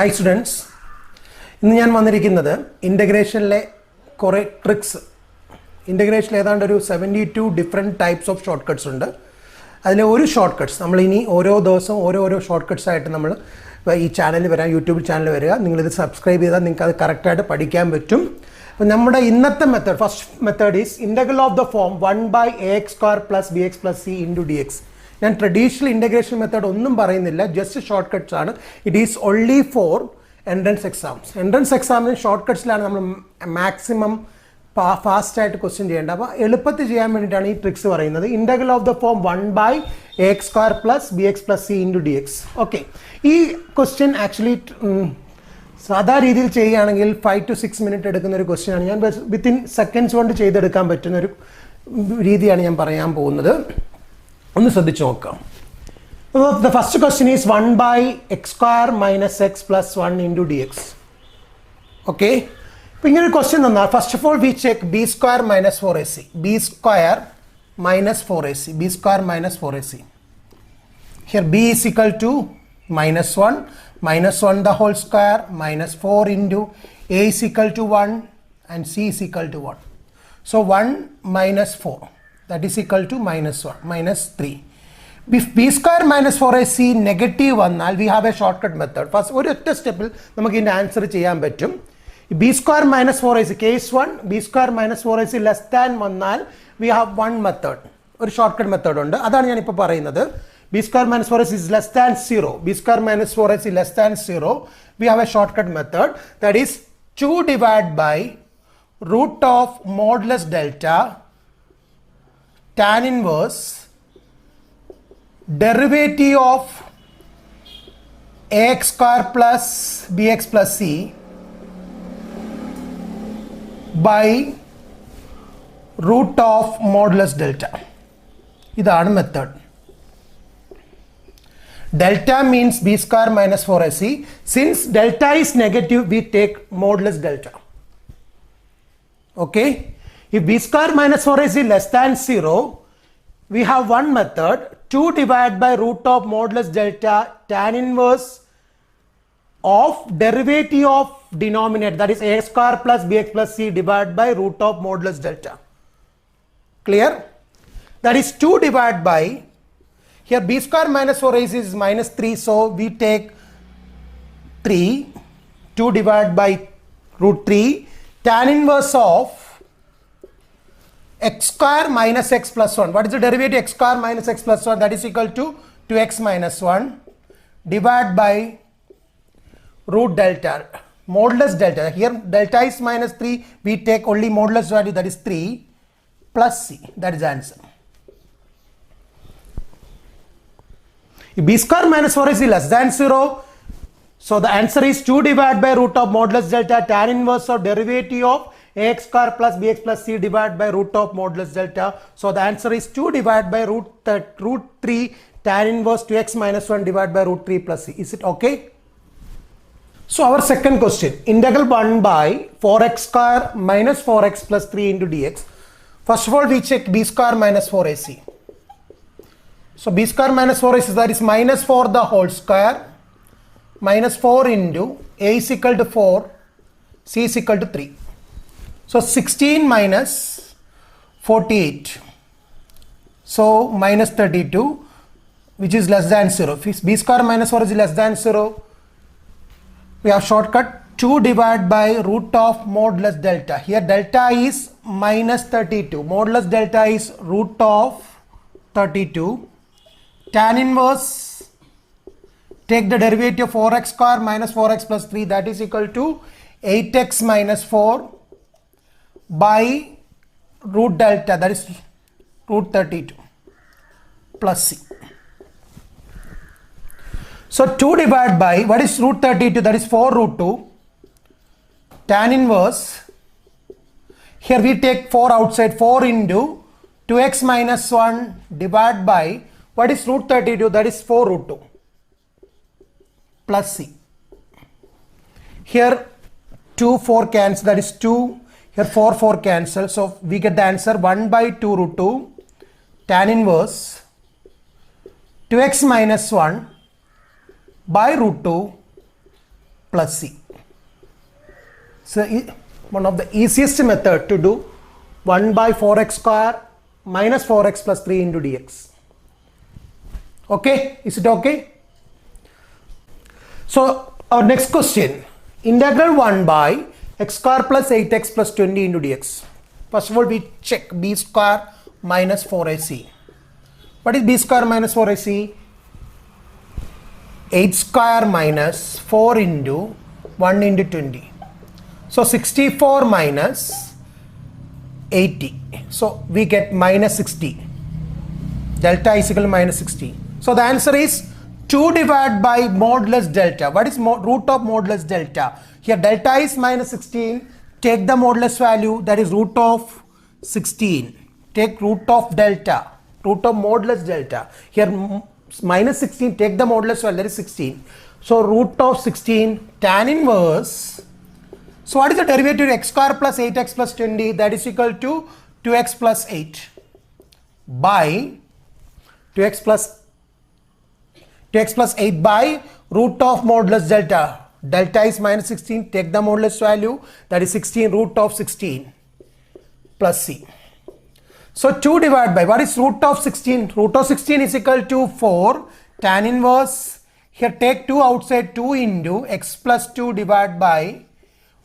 Hi students, ഇന്ന് ഞാൻ വന്നിരിക്കുന്നത് ഇൻ്റഗ്രേഷനിലെ കുറേ ട്രിക്സ്. ഇൻ്റഗ്രേഷനിൽ ഏതാണ്ട് ഒരു 72 different types of short cuts ഉണ്ട്. അതിലെ ഒരു ഷോർട്ട് കട്ട്സ് നമ്മളിനി ഓരോ ദിവസവും ഓരോ ഷോർട്ട് കട്ട്സ് ആയിട്ട് നമ്മൾ ഈ ചാനലിൽ വരാം, യൂട്യൂബ് ചാനലിൽ വരിക. നിങ്ങളിത് സബ്സ്ക്രൈബ് ചെയ്താൽ നിങ്ങൾക്ക് അത് കറക്റ്റായിട്ട് പഠിക്കാൻ പറ്റും. അപ്പോൾ നമ്മുടെ ഇന്നത്തെ method, first method is integral of the form 1/ax² + bx + c × dx. ഞാൻ ട്രഡീഷണൽ ഇൻ്റഗ്രേഷൻ മെത്തേഡ് ഒന്നും പറയുന്നില്ല, ജസ്റ്റ് ഷോർട്ട് കട്ട്സ് ആണ്. It is only four entrance exams. Entrance എക്സാമിന് ഷോർട്ട് കട്ട്സിലാണ് നമ്മൾ മാക്സിമം ഫാസ്റ്റായിട്ട് ക്വസ്റ്റ്യൻ ചെയ്യേണ്ടത്. അപ്പോൾ എളുപ്പത്തിൽ ചെയ്യാൻ വേണ്ടിയിട്ടാണ് ഈ ട്രിക്സ് പറയുന്നത്. Integral of the form 1/ax² + bx + c × dx. Okay, ഈ ക്വസ്റ്റ്യൻ ആക്ച്വലി സാധാ രീതിയിൽ ചെയ്യുകയാണെങ്കിൽ 5 to 6 മിനിറ്റ് എടുക്കുന്ന ഒരു ക്വസ്റ്റ്യൻ ആണ്. ഞാൻ വിത്തിൻ സെക്കൻഡ്സ് കൊണ്ട് ചെയ്തെടുക്കാൻ പറ്റുന്ന ഒരു രീതിയാണ് ഞാൻ പറയാൻ പോകുന്നത്. ഒന്ന് ശ്രദ്ധിച്ചു നോക്കാം. The first question is 1/x² - x + 1 × dx. Okay, അപ്പോൾ ഇങ്ങനെ ഒരു ക്വസ്റ്റ്യൻ തന്നാൽ first of all we check b² - 4ac. b² - 4ac. b² - 4ac. Here b is equal to -1, -1 the whole square, -4 into a is equal to 1 and c is equal to 1. So 1 - 4, that is equal to -1, -3. If b² - 4ac negative വന്നാൽ we have a shortcut method. First ഒരു ഒറ്റ സ്റ്റെപ്പിൽ നമുക്ക് ഇതിൻ്റെ answer ചെയ്യാൻ പറ്റും. b² - 4ac case 1, b² - 4ac less than വന്നാൽ we have one method, ഒരു ഷോർട്ട് കട്ട് മെത്തേഡ് ഉണ്ട്. അതാണ് ഞാനിപ്പോൾ പറയുന്നത്. b² - 4ac is less than 0. b² - 4ac less than 0. We have a shortcut method, that is 2 divided by root of modulus delta tan inverse derivative of ax² + bx + c by root of modulus delta. ഇതാണ് method. Delta means b² - 4ac. Since delta is negative, we take modulus delta. Okay, if b² - 4ac less than 0, we have one method, 2 divided by root of modulus delta tan inverse of derivative of denominator, that is ax² + bx + c divided by root of modulus delta. Clear? That is 2 divided by, here b² - 4ac is -3, so we take 3, 2 divided by √3 tan inverse of x² - x + 1. What is the derivative x² - x + 1? That is equal to 2x - 1 divided by root delta, modulus delta. Here delta is -3, we take only modulus value, that is 3 plus c. That is the answer. If b² - 4ac less than 0, so the answer is 2 divided by root of modulus delta tan inverse of derivative of ax² + bx + c divided by root of modulus delta. So the answer is 2 divided by √3 tan inverse 2x - 1 divided by √3 plus c. Is it okay? So our second question, integral 1/4x² - 4x + 3 × dx. First of all, we check b² - 4ac. So b² - 4ac, that is -4 the whole square, -4 into a is equal to 4, c is equal to 3. So 16 minus 48, so -32, which is less than 0. If b² - 4 is less than 0, we have shortcut 2 divided by root of modulus delta. Here delta is -32, modulus delta is root of 32. Tan inverse, take the derivative of 4x² - 4x + 3, that is equal to 8x - 4 by root delta, that is √32 plus c. So 2 divided by, what is √32? That is 4√2. Tan inverse, here we take 4 outside, 4 into 2x - 1 divided by, what is √32? That is 4√2 plus c. Here 2, 4 cancel, that is 2. Here 4, 4 cancel, so we get the answer 1/2√2 tan inverse 2x - 1 by √2 plus c. So one of the easiest method to do 1 by 4x square minus 4x plus 3 into dx. Okay, is it okay? So our next question, integral 1 by x square plus 8x plus 20 into dx. First of all, we check b square minus 4ac. What is b square minus 4ac? 8 square minus 4 into 1 into 20. So 64 minus 80. So we get minus 60. Delta is equal to minus 60. So the answer is 2 divided by modulus delta. What is root of modulus delta? Here delta is minus 16. Take the modulus value, that is root of 16. Take root of delta, root of modulus delta. Here minus 16, take the modulus value, that is 16. So root of 16 tan inverse. So what is the derivative of x square plus 8x plus 20? That is equal to 2x plus 8 by 2x plus 8 by root of modulus delta. Delta is minus 16. Take the modulus value, that is 16 root of 16 plus c. So 2 divided by, what is root of 16? Root of 16 is equal to 4 tan inverse. Here take 2 outside, 2 into x plus 2 divided by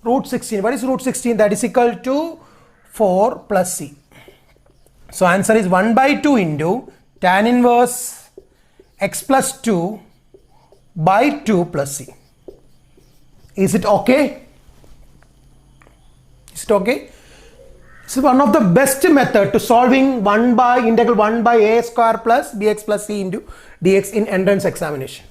root 16. What is root 16? That is equal to 4 plus c. So answer is 1 by 2 into tan inverse x plus 2 by 2 plus c. Is it okay? Is it okay? This is one of the best method to solving integral 1 by a square plus bx plus c into dx in entrance examination.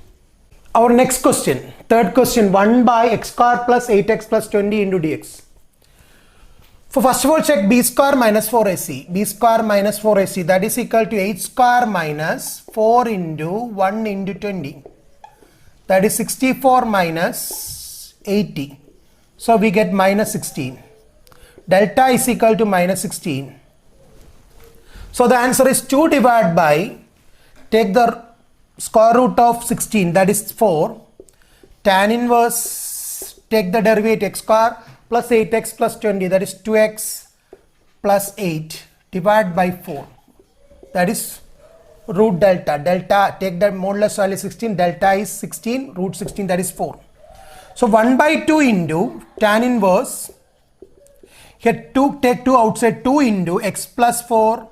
Our next question, third question, 1 by x square plus 8x plus 20 into dx. So first of all, check b square minus 4ac. b square minus 4ac, that is equal to 8 square minus 4 into 1 into 20. That is 64 minus 80. So we get minus 16. Delta is equal to minus 16. So the answer is 2 divided by, take the square root of 16, that is 4. Tan inverse, take the derivative x square plus 8x plus 20, that is 2x plus 8 divided by 4. That is root delta. Delta, take the modulus value 16, delta is 16, root 16, that is 4. So 1 by 2 into tan inverse, here take 2 outside, 2 into x plus 4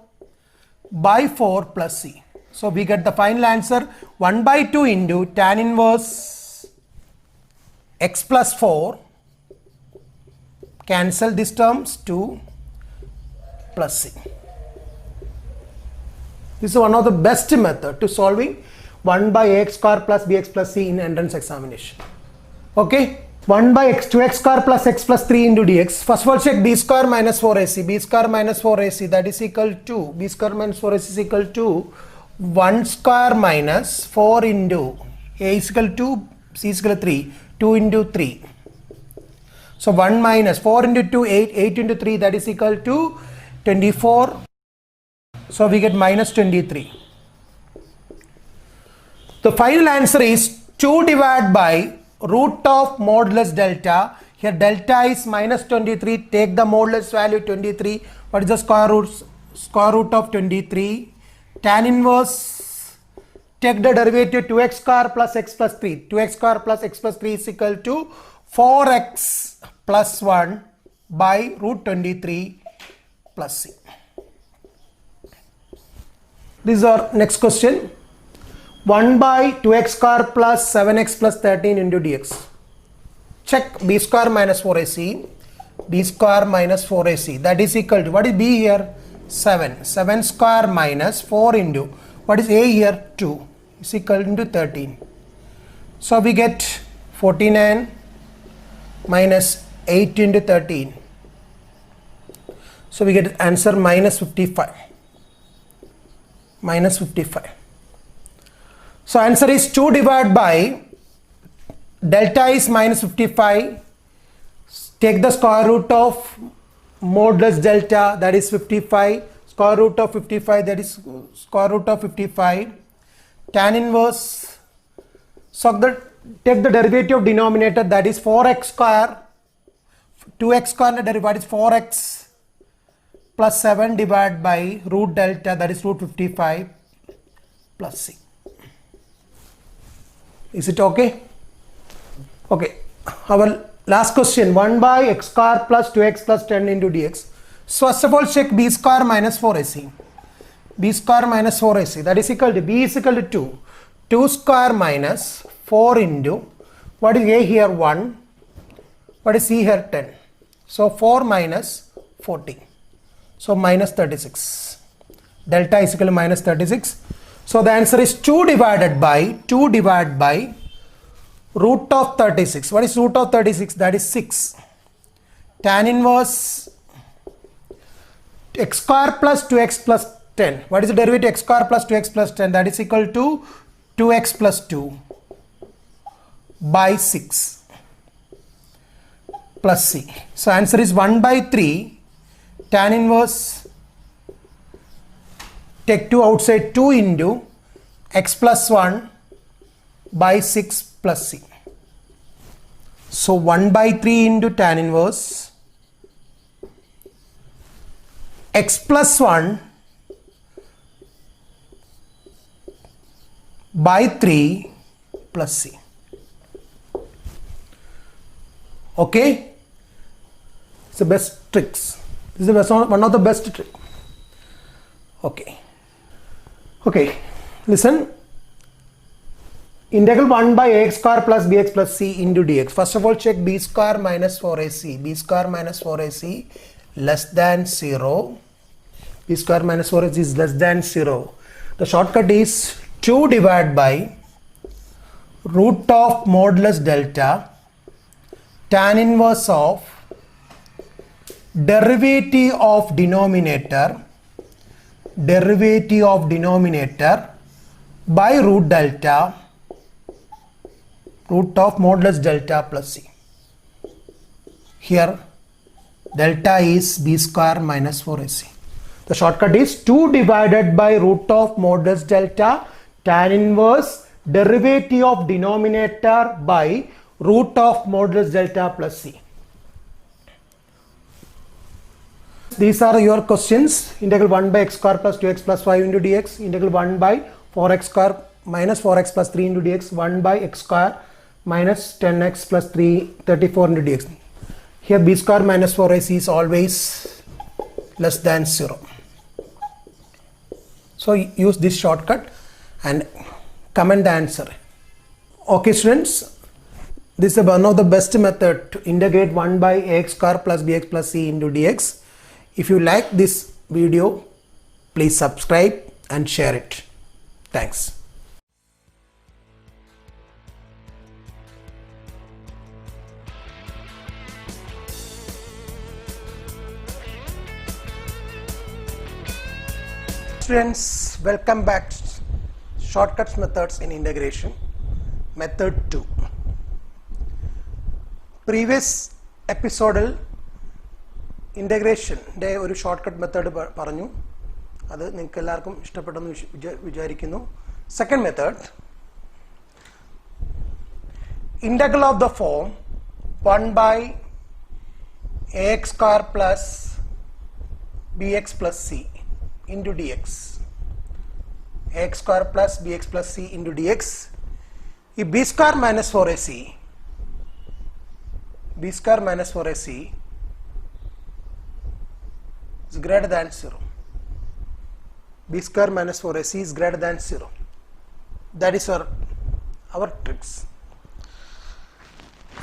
by 4 plus c. So we get the final answer 1 by 2 into tan inverse x plus 4. Cancel these terms, 2 plus c. This is one of the best method to solving 1 by ax square plus bx plus c in entrance examination. Okay. 1 by 2x square plus x plus 3 into dx. First of all, check b square minus 4ac. b square minus 4ac, that is equal to, b square minus 4ac is equal to 1 square minus 4 into a is equal to c is equal to 3, 2 into 3. So 1 minus 4 into 2, 8, 8 into 3, that is equal to 24. So we get minus 23. The final answer is 2 divided by root of modulus delta. Here delta is minus 23. Take the modulus value 23. What is the square root of 23? Tan inverse, take the derivative 2x square plus x plus 3. 2x square plus x plus 3 is equal to 4x plus 1 by root 23 plus c. This is our next question. 1 by 2x square plus 7x plus 13 into dx. Check b square minus 4ac. b square minus 4ac, that is equal to, what is b here? 7. 7 square minus 4 into, what is a here? 2 is equal into 13. So we get 49 minus 8 into 13. So we get answer minus 55. Minus 55. So answer is 2 divided by, delta is minus 55. Take the square root of modulus delta, that is 55. Square root of 55, that is square root of 55. Tan inverse. So the take the derivative of denominator, that is 4x square. 2x square derivative is 4x plus 7 divided by root delta, that is root 55 plus c. Is it okay? Okay. Our last question, 1 by x square plus 2x plus 10 into dx. So first of all, check b square minus 4ac. B square minus 4ac, that is equal to, b is equal to 2. 2 square minus 4 into, what is a here 1, what is c here 10. So 4 minus 40. So minus 36. Delta is equal to minus 36. So the answer is 2 divided by root of 36. What is root of 36? That is 6. Tan inverse x square plus 2x plus 10. What is the derivative x square plus 2x plus 10? That is equal to 2x plus 2 by 6 plus c. So answer is 1 by 3. Tan inverse, take 2 outside, 2 into x plus 1 by 6 plus c. So 1 by 3 into tan inverse x plus 1 by 3 plus c. Okay, it's the best tricks. This is the best one of the best trick. Okay, listen. Integral 1 by ax square plus bx plus c into dx. First of all, check b square minus 4ac. B square minus 4ac less than 0. B square minus 4ac is less than 0. The shortcut is 2 divided by root of modulus delta tan inverse of derivative of denominator by root delta root of modulus delta plus c. Here delta is b square minus 4ac. The shortcut is 2 divided by root of modulus delta tan inverse derivative of denominator by root of modulus delta plus c. These are your questions. Integral 1 by x square plus 2x plus 5 into dx. Integral 1 by 4x square minus 4x plus 3 into dx. 1 by x square minus 10x plus 34 into dx. Here b square minus 4ac is always less than 0. So use this shortcut and comment the answer. Okay students, this is one of the best method to integrate 1 by ax square plus bx plus c into dx. If you like this video, please subscribe and share it. Thanks. Students, welcome back to shortcuts methods in integration, method 2. Previous episode integration day ഒരു shortcut method പറഞ്ഞു. അത് നിങ്ങൾക്ക് എല്ലാവർക്കും ഇഷ്ടപ്പെട്ടെന്ന് വിചാരിക്കുന്നു. Second method, integral of the form 1 by ax square plus bx plus c into dx. Ax square plus bx plus c into dx. If b square minus 4ac is greater than 0. B square minus 4ac is greater than 0. That is our tricks.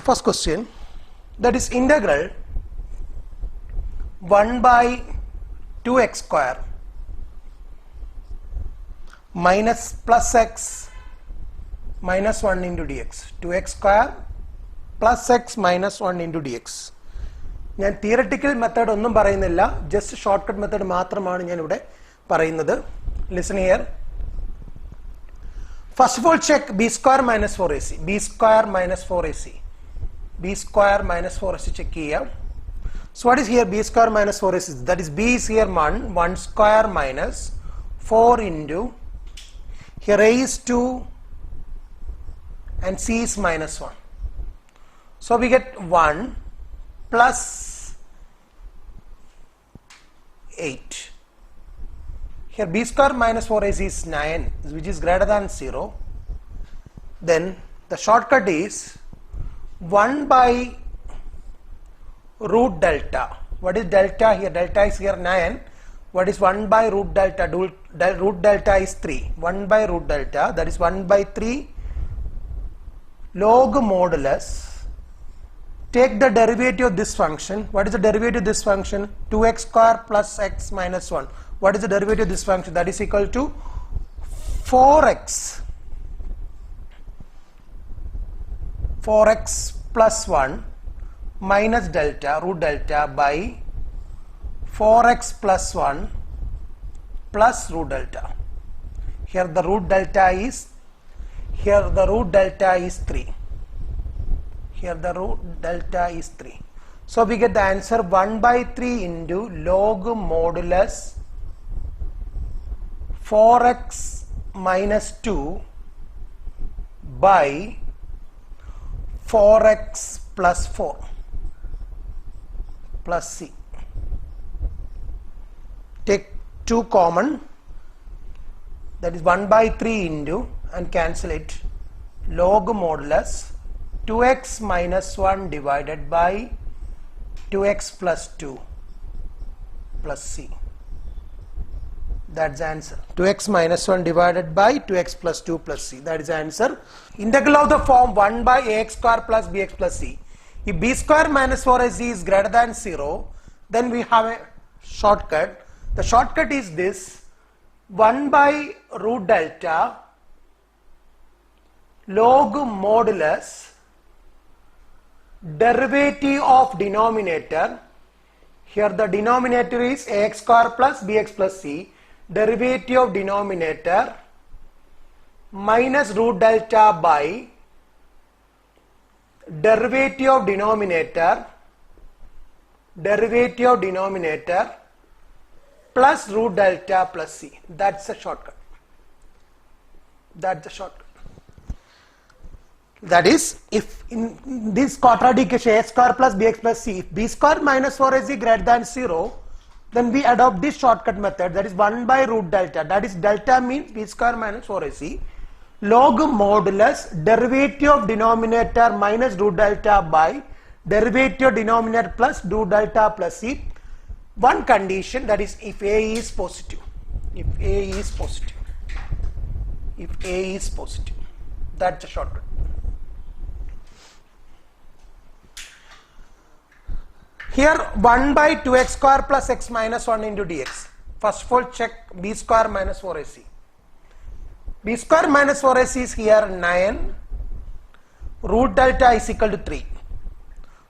First question, that is integral 1 by 2x square minus plus x minus 1 into dx. 2x square plus x minus 1 into dx. ഞാൻ theoretical method ഒന്നും പറയുന്നില്ല, just short cut method മാത്രമാണ് ഞാൻ ഇവിടെ പറയുന്നത്. Listen here. First of all check b square minus 4ac. b square minus 4ac. b square minus 4ac check ചെയ്യാം. So what is here b square minus 4ac? That is b is here 1 square minus 4 into here a is 2 and c is minus 1. So we get 1 plus 8. Here b square minus 4ac is 9, which is greater than 0. Then the shortcut is 1 by root delta. What is delta here? Delta is here 9. What is 1 by root delta? Root delta is 3. 1 by root delta, that is 1 by 3 log modulus. Take the derivative of this function. What is the derivative of this function? 2x square plus x minus 1. What is the derivative of this function? That is equal to 4x plus 1 minus delta, root delta, by 4x plus 1 plus root delta. Here the root delta is 3. Here the root delta is 3. So we get the answer 1 by 3 into log modulus 4x minus 2 by 4x plus 4 plus c. Take 2 common, that is 1 by 3 into, and cancel it, log modulus 2x minus 1 divided by 2x plus 2 plus c. That's the answer. 2x minus 1 divided by 2x plus 2 plus c. That is the answer. Integral of the form 1 by ax square plus bx plus c. If b square minus 4ac is greater than 0, then we have a shortcut. The shortcut is this: 1 by root delta log modulus derivative of denominator. Here the denominator is ax square plus bx plus c. Derivative of denominator minus root delta by derivative of denominator plus root delta plus c. That's the shortcut. That's the shortcut. That is, if in this quadratic equation a square plus bx plus c, if b square minus 4ac greater than 0, then we adopt this shortcut method, that is 1 by root delta. That is, delta means b square minus 4ac log modulus derivative of denominator minus root delta by derivative of denominator plus root delta plus c. One condition, that is if a is positive. If a is positive. If a is positive. That's the shortcut. Here 1 by 2x square plus x minus 1 into dx. First of all, check b square minus 4ac. B square minus 4ac is here 9. Root delta is equal to 3.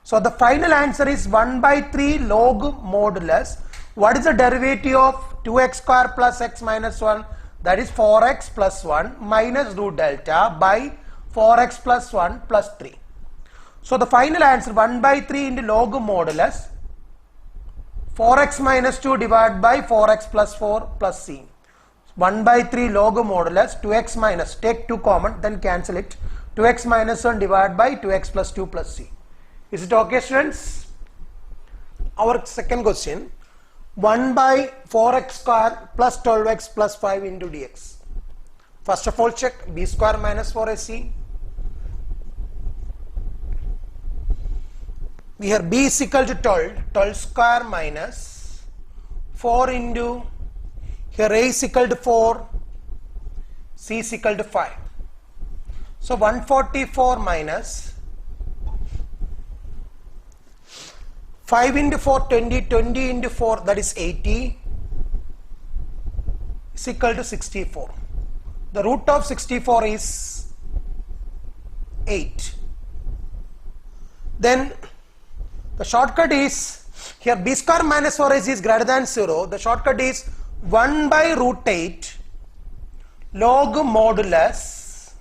So the final answer is 1 by 3 log modulus. What is the derivative of 2x square plus x minus 1? That is 4x plus 1 minus root delta by 4x plus 1 plus 3. So the final answer 1 by 3 into log modulus 4x minus 2 divided by 4x plus 4 plus c. 1 by 3 log modulus 2x minus, take 2 common, then cancel it, 2x minus 1 divided by 2x plus 2 plus c. Is it okay, students? Our second question, 1 by 4x square plus 12x plus 5 into dx. First of all, check b square minus 4ac. We have b is equal to 12 square minus 4 into, here a is equal to 4, c is equal to 5. So 144 minus 5 into 4, 20, 20 into 4, that is 80, is equal to 64. The root of 64 is 8. Then the shortcut is, here b square minus 4ac is greater than 0. The shortcut is 1 by root 8 log modulus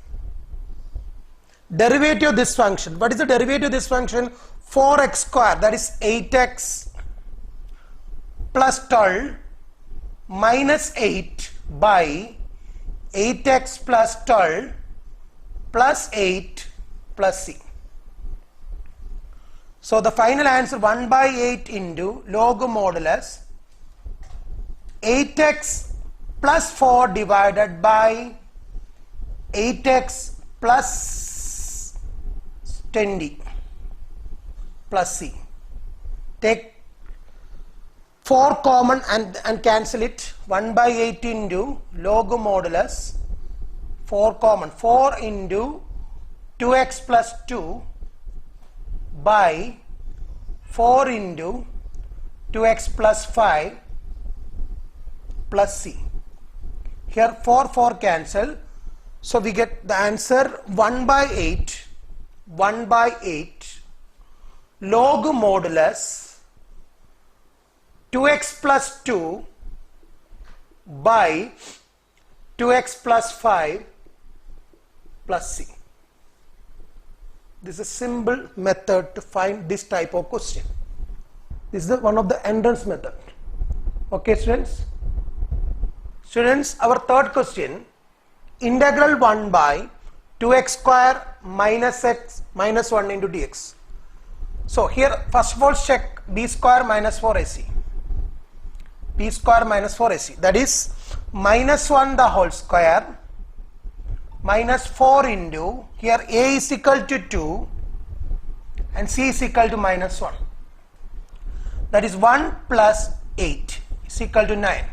derivative of this function. What is the derivative of this function? 4x square, that is 8x plus 12 minus 8 by 8x plus 12 plus 8 plus c. So the final answer 1 by 8 into log modulus 8x plus 4 divided by 8x plus 20 plus c. Take 4 common and cancel it. 1 by 8 into log modulus 4 common, 4 into 2x plus 2 by 4 into 2x plus 5 plus c. Here 4 cancel, so we get the answer 1 by 8 log modulus 2x plus 2 by 2x plus 5 plus c. This is a simple method to find this type of question. This is one of the entrance method. Okay, students? Students, our third question, integral 1 by 2x square minus x minus 1 into dx. So here first of all check b square minus 4ac. b square minus 4ac, that is minus 1 the whole square minus 4 into, here a is equal to 2 and c is equal to minus 1. That is 1 plus 8 is equal to 9.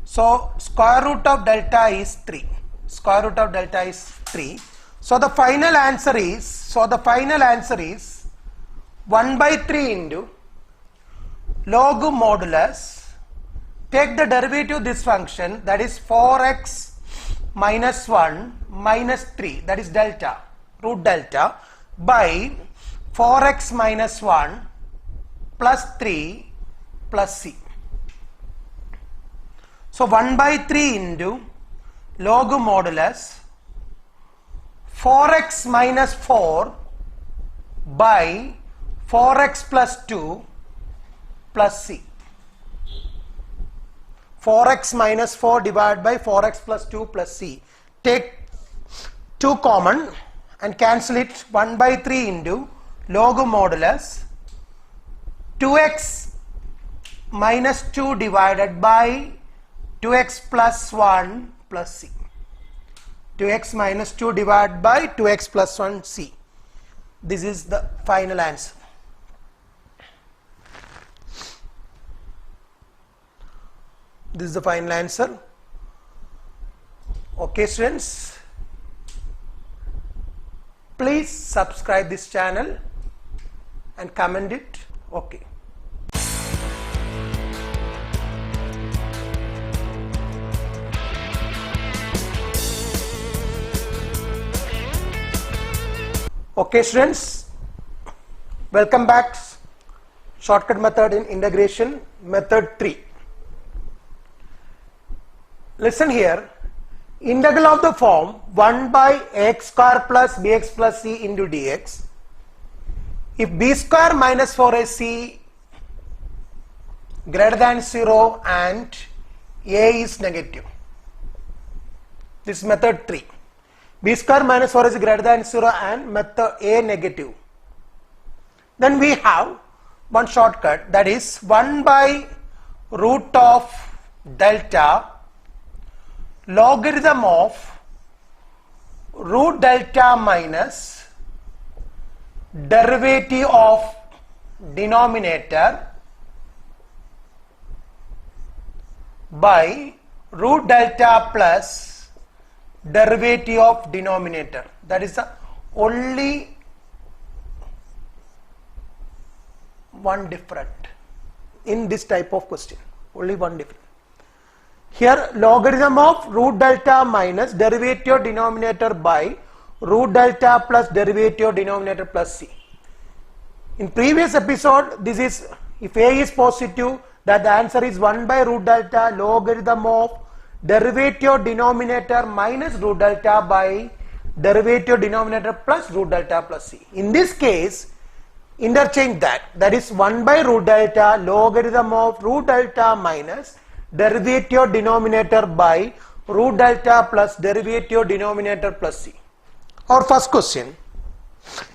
So square root of delta is 3. Square root of delta is 3. So the final answer is 1 by 3 into log modulus, take the derivative of this function, that is 4x minus 1 minus 3, that is delta, root delta, by 4x minus 1 plus 3 plus c. So 1 by 3 into log modulus 4x minus 4 by 4x plus 2 plus c. 4x minus 4 divided by 4x plus 2 plus c. Take 2 common and cancel it. 1 by 3 into log modulus 2x minus 2 divided by 2x plus 1 plus c. 2x minus 2 divided by 2x plus 1 c. This is the final answer. This is the final answer. Okay, students, please subscribe this channel and comment it. Okay. Okay, students, welcome back. Shortcut method in integration, method 3. Listen here, integral of the form 1 by x square plus bx plus c into dx. If b square minus 4ac greater than 0 and a is negative. This is method 3. B square minus 4 is greater than 0 and method a negative. Then we have one shortcut, that is 1 by root of delta logarithm of root delta minus derivative of denominator by root delta plus derivative of denominator. That is the only one different in this type of question. Only one different. Here logarithm of root delta minus derivative denominator by root delta plus derivative denominator plus c. In previous episode, this is, if a is positive, that the answer is 1 by root delta logarithm of derivative denominator minus root delta by derivative denominator plus root delta plus c. In this case, interchange that, that is 1 by root delta logarithm of root delta minus derivative denominator by root delta plus derivative denominator plus c. Our first question,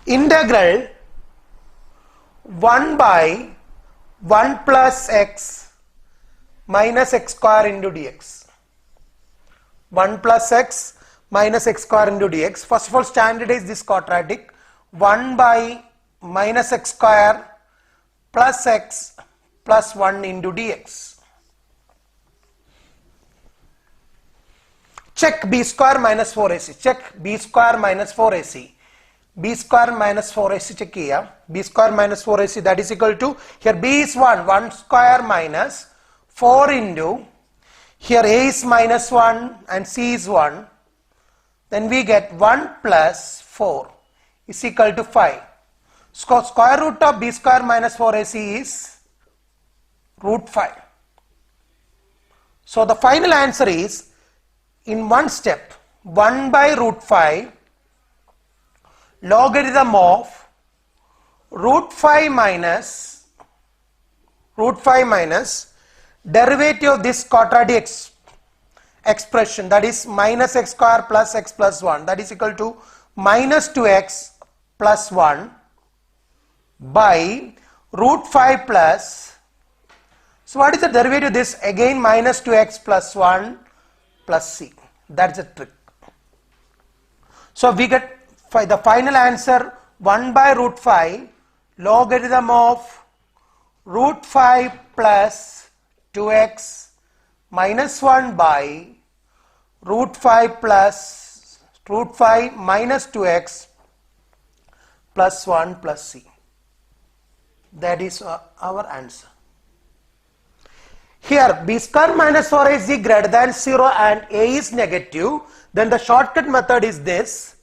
integral 1 by 1 plus x minus x square into dx. 1 plus x minus x square into dx. First of all, standardize this quadratic. 1 by minus x square plus x plus 1 into dx. Check b square minus 4ac. Check b square minus 4ac. b square minus 4ac check here. b square minus 4ac, that is equal to, here b is 1. 1 square minus 4 into, here a is minus 1 and c is 1. Then we get 1 plus 4 is equal to 5. Square root of b square minus 4ac is root 5. So the final answer is, in one step, 1 by root 5 logarithm of root 5 minus derivative of this quadratic expression, that is minus x square plus x plus 1, that is equal to minus 2x plus 1 by root 5 plus, so what is the derivative of this? Again minus 2x plus 1 plus c. That's a trick. So we get the final answer, 1 by root 5 logarithm of root 5 plus 2x minus 1 by root 5 plus root 5 minus 2x plus 1 plus c. That is our answer. Here b square minus 4ac greater than 0 and a is negative, then the shortcut method is this,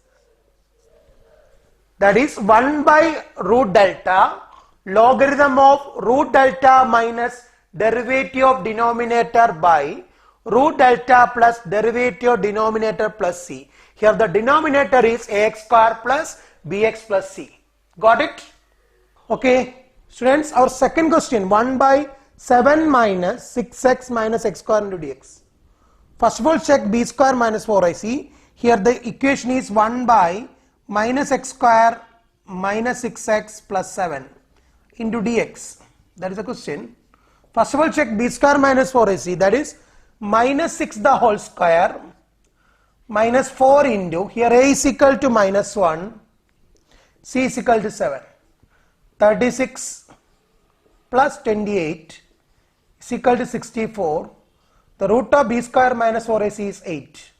that is 1 by root delta logarithm of root delta minus derivative of denominator by root delta plus derivative of denominator plus c. Here the denominator is ax square plus bx plus c. Got it? Okay, students, our second question, 1 by 7 minus 6x minus x square into dx. First of all, check b square minus 4ac. Here the equation is 1 by minus x square minus 6x plus 7 into dx. That is the question. First of all, check b square minus 4ac, that is minus 6 the whole square minus 4 into, here a is equal to minus 1, c is equal to 7. 36 plus 28 is equal to 64. The root of b square minus 4ac is 8.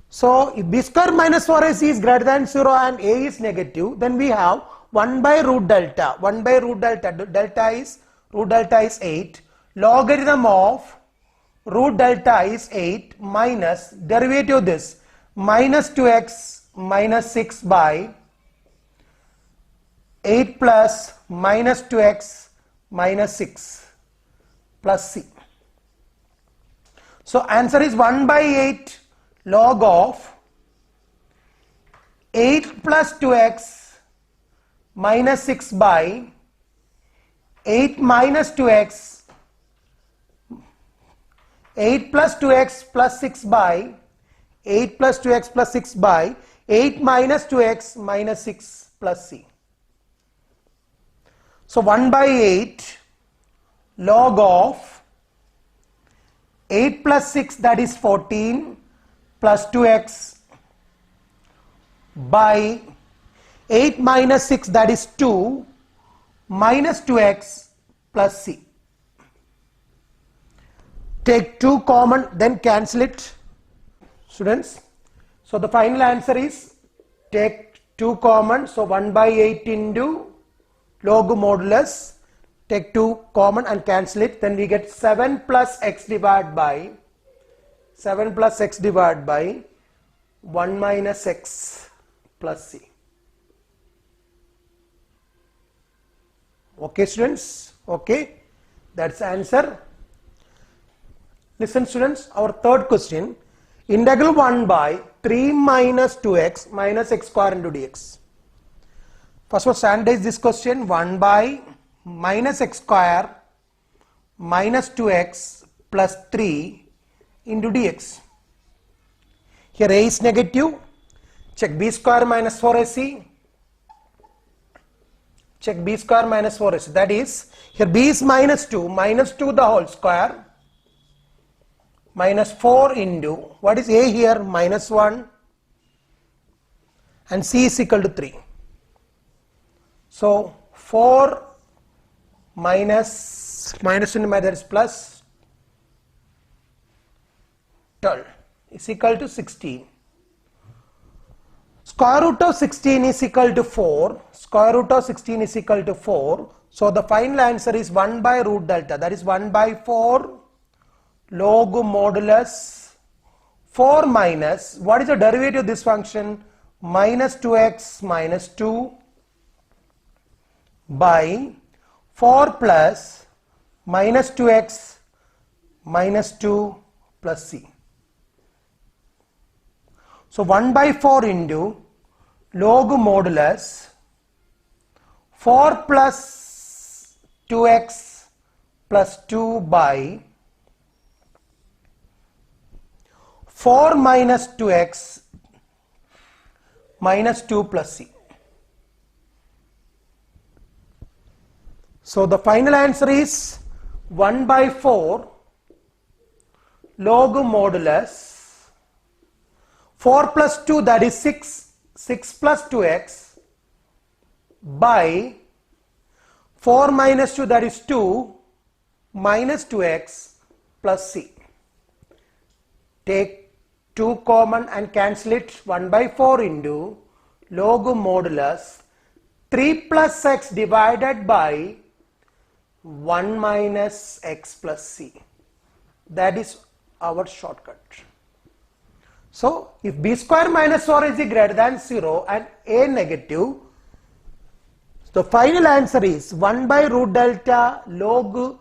So if b square minus 4ac is greater than 0 and a is negative, then we have 1 by root delta. 1 by root delta, root delta is 8. Logarithm of root delta is 8 minus derivative of this minus 2x minus 6 by 8 plus minus 2x minus 6 plus c. So answer is 1 by 8 log of 8 plus 2x minus 6 by 8 minus 2x, 8 plus 2x plus 6 by 8 plus 2x plus 6 by 8 minus 2x minus 6 plus c. So 1 by 8 log of 8 plus 6, that is 14 plus 2x by 8 minus 6, that is 2 minus 2x plus c. Take 2 common, then cancel it, students. So the final answer is, take 2 common, so 1 by 8 into log modulus, take 2 common and cancel it, then we get 7 plus x divided by 1 minus x plus c. Okay students, okay, that's the answer. Listen students, our third question, integral 1 by 3 minus 2x minus x square into dx. First of all, standardize this question, 1 by minus x square minus 2x plus 3 into dx. Here a is negative, Check b square minus 4ac. Check b square minus 4ac. That is, here b is minus 2 the whole square minus 4 into, what is a here? Minus 1, and c is equal to 3. So 4 minus into my, that is plus 12 is equal to 16. Square root of 16 is equal to 4. Square root of 16 is equal to 4. So the final answer is 1 by root delta. That is 1 by 4 log modulus 4 minus, what is the derivative of this function? Minus 2x minus 2 by 4 plus minus 2x minus 2 plus c. So 1 by 4 into log modulus 4 plus 2x plus 2 by 4 minus 2x minus 2 plus c. So the final answer is 1 by 4 log modulus 4 plus 2, that is 6, 6 plus 2x by 4 minus 2, that is 2 minus 2x plus c. Take 2 common and cancel it. 1 by 4 into log modulus 3 plus x divided by 1 minus x plus c. That is our shortcut. So if b square minus 4ac greater than 0 and a negative, the final answer is 1 by root delta log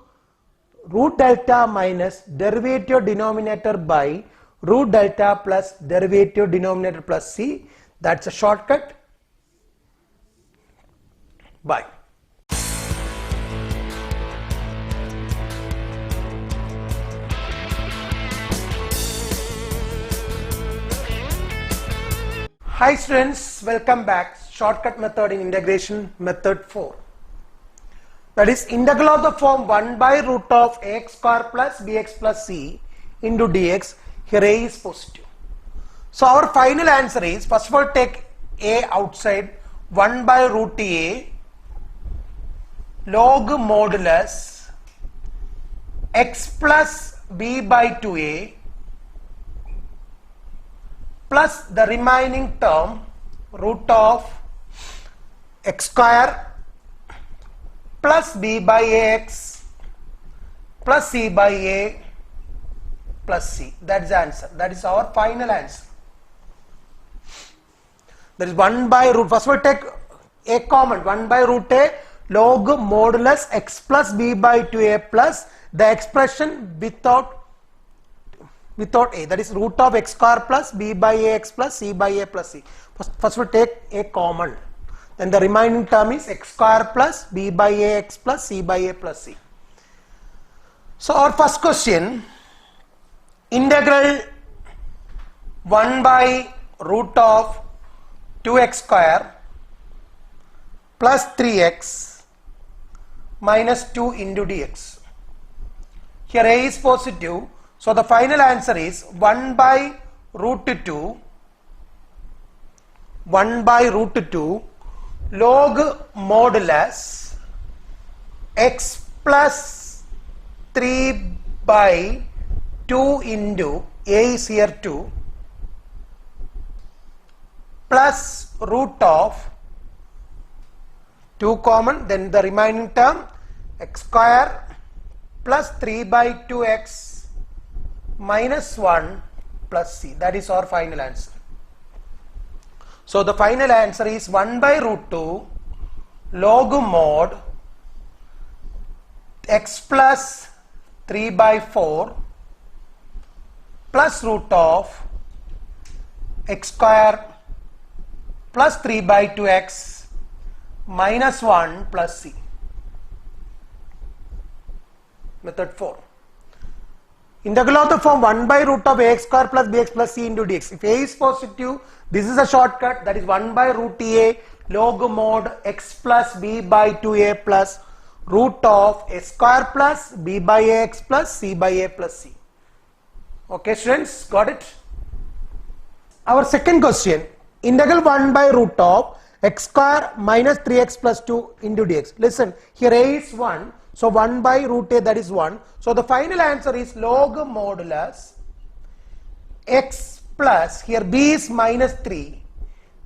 root delta minus derivative denominator by root delta plus derivative denominator plus c. That's a shortcut. Bye. Hi students, welcome back. Shortcut method in integration, method 4. That is integral of the form 1 by root of ax square plus bx plus c into dx. Here a is positive. So our final answer is, first of all take a outside, 1 by root a log modulus x plus b by 2a plus the remaining term root of x square plus b by ax plus c by a plus c. That is the answer. That is our final answer. That is 1 by root, first of all take a common, 1 by root a log modulus x plus b by 2a plus the expression without a, that is root of x square plus b by ax plus c by a plus c. First we take a common, then the remaining term is x square plus b by ax plus c by a plus c. So our first question, integral 1 by root of 2x square plus 3x minus 2 into dx. Here a is positive. So the final answer is 1 by root 2 log modulus x plus 3 by 2 into a is here 2 plus root of 2 common, then the remaining term x square plus 3 by 2x minus 1 plus c. That is our final answer. So the final answer is 1 by root 2 log mod x plus 3 by 4 plus root of x square plus 3 by 2x minus 1 plus c. Method 4. Integral of the form 1 by root of ax square plus bx plus c into dx. If a is positive, this is a shortcut, that is 1 by root a log mod x plus b by 2a plus root of a square plus b by ax plus c by a plus c. Okay students, got it? Our second question, integral 1 by root of x square minus 3x plus 2 into dx. Listen, here a is 1, so 1 by root a, that is 1. So the final answer is log modulus x plus, here b is minus 3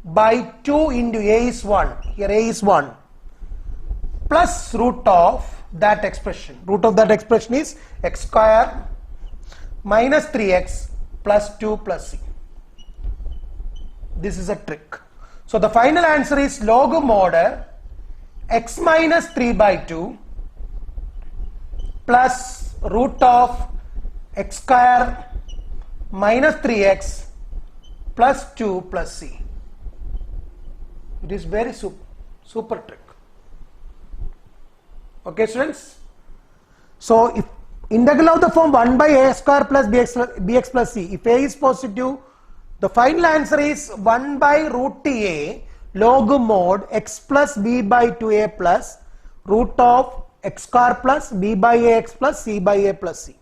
by 2 into a is 1, here a is 1, plus root of that expression. Root of that expression is x square minus 3x plus 2 plus c. This is a trick. So the final answer is log mod x minus 3 by 2 plus root of x square minus 3x plus 2 plus c. It is very super trick. Okay students? So if integral of the form 1 by a square plus bx plus c, if a is positive, the final answer is 1 by root a log mod x plus b by 2a plus root of x square plus b by ax plus c by a plus c.